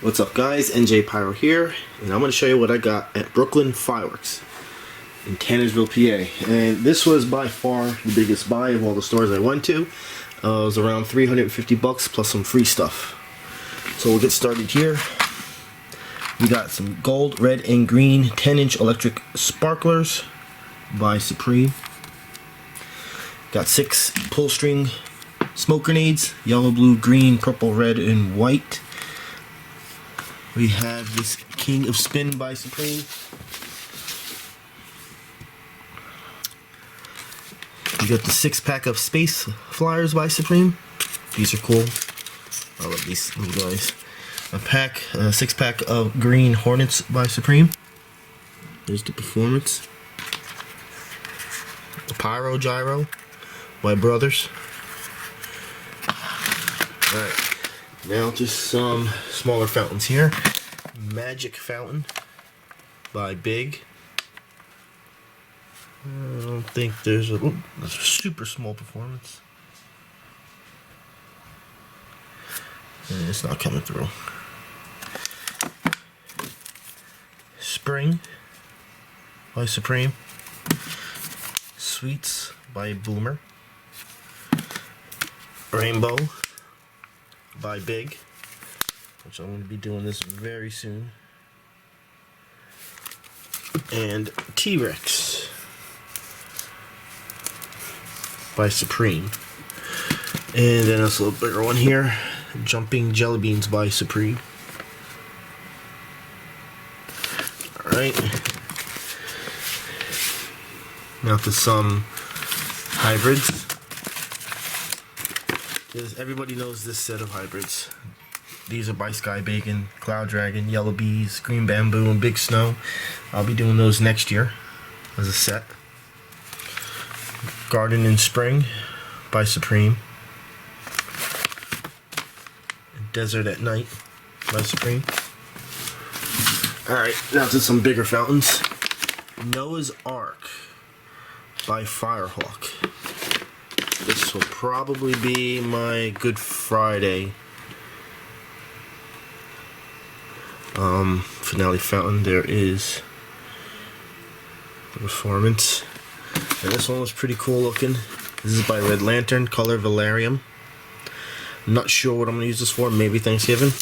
What's up guys, NJ Pyro here, and I'm going to show you what I got at Brooklyn Fireworks in Tannersville, PA. And this was by far the biggest buy of all the stores I went to. It was around 350 bucks plus some free stuff. So we'll get started here. We got some gold, red, and green 10-inch electric sparklers by Supreme. Got 6 pull string smoke grenades, yellow, blue, green, purple, red, and white. We have this King of Spin by Supreme. We got the 6-pack of Space Flyers by Supreme. These are cool. I love these little guys. A 6-pack of Green Hornets by Supreme. There's the Performance. The Pyro Gyro by Brothers. Alright. Now just some smaller fountains here. Magic Fountain by Big. I don't think there's a super small Performance. And it's not coming through. Spring by Supreme. Sweets by Boomer. Rainbow by Big, which I'm going to be doing this very soon. And T-Rex by Supreme. And then this little bigger one here, Jumping Jelly Beans by Supreme. Alright. Now to some hybrids. Everybody knows this set of hybrids. These are by Sky Bacon, Cloud Dragon, Yellow Bees, Green Bamboo, and Big Snow. I'll be doing those next year as a set. Garden in Spring by Supreme. Desert at Night by Supreme. Alright, now to some bigger fountains. Noah's Ark by Firehawk. This will probably be my Good Friday finale fountain. There is the Performance. And this one was pretty cool looking. This is by Red Lantern, color Valerium. I'm not sure what I'm going to use this for, maybe Thanksgiving.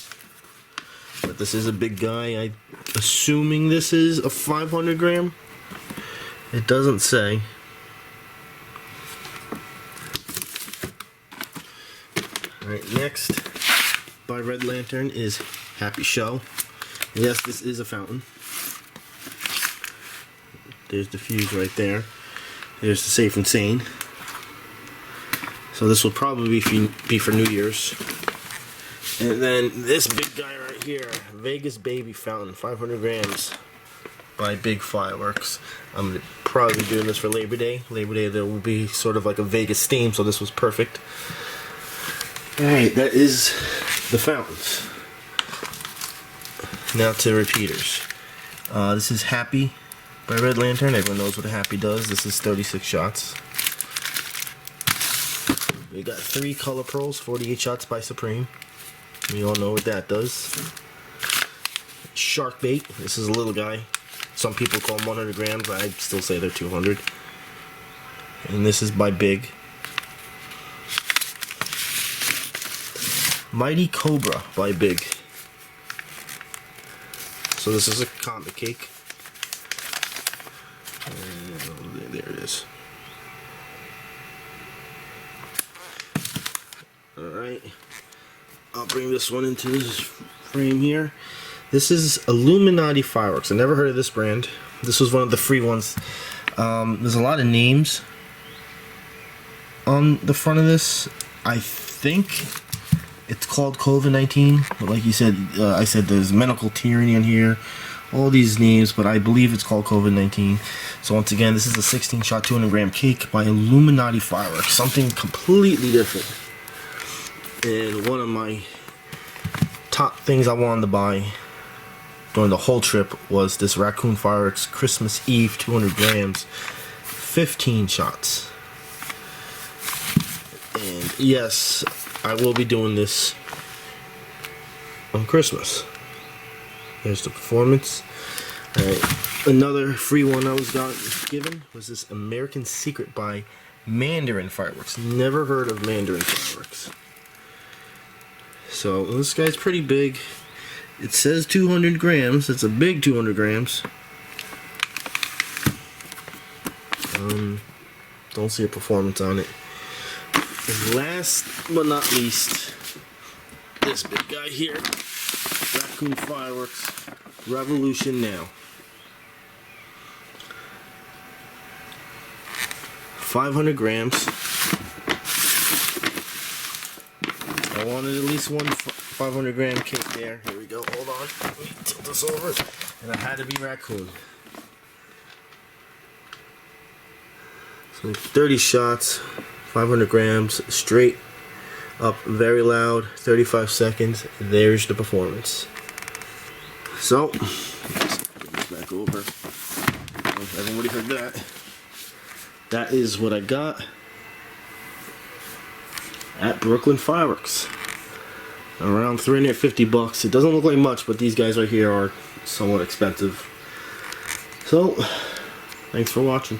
But this is a big guy. I'm assuming this is a 500 gram. It doesn't say. Alright, next by Red Lantern is Happy Show. Yes, this is a fountain. There's the fuse right there. There's the Safe and Sane. So this will probably be for New Year's. And then this big guy right here, Vegas Baby Fountain, 500 grams by Big Fireworks. I'm going to probably be doing this for Labor Day. Labor Day there will be sort of like a Vegas theme, so this was perfect. Alright, that is the fountains. Now to repeaters. This is Happy by Red Lantern. Everyone knows what a Happy does. This is 36 shots. We got 3 Color Pearls, 48 shots by Supreme. We all know what that does. Shark Bait. This is a little guy. Some people call them 100 grams. I still say they're 200. And this is by Big. Mighty Cobra by Big. So this is a comet cake. And there it is. Alright. I'll bring this one into this frame here. This is Illuminati Fireworks. I never heard of this brand. This was one of the free ones. There's a lot of names on the front of this. I think it's called COVID-19, but like you said, I said there's medical tyranny in here, all these names, but I believe it's called COVID-19. So once again, this is a 16-shot, 200-gram cake by Illuminati Fireworks, something completely different. And one of my top things I wanted to buy during the whole trip was this Raccoon Fireworks Christmas Eve, 200 grams, 15 shots. And yes, I will be doing this on Christmas. Here's the performance. Alright, another free one I was given was this American Secret by Mandarin Fireworks. Never heard of Mandarin Fireworks. So this guy's pretty big. It says 200 grams. It's a big 200 grams. Don't see a performance on it. And last but not least, this big guy here, Raccoon Fireworks Revolution Now. 500 grams. I wanted at least one 500 gram kit there. Here we go. Hold on. Let me tilt this over. And I had to be raccoon. So 30 shots, 500 grams, straight up, very loud, 35 seconds. There's the performance. So, put this back over. Everybody heard that. That is what I got at Brooklyn Fireworks. Around 350 bucks. It doesn't look like much, but these guys right here are somewhat expensive. So, thanks for watching.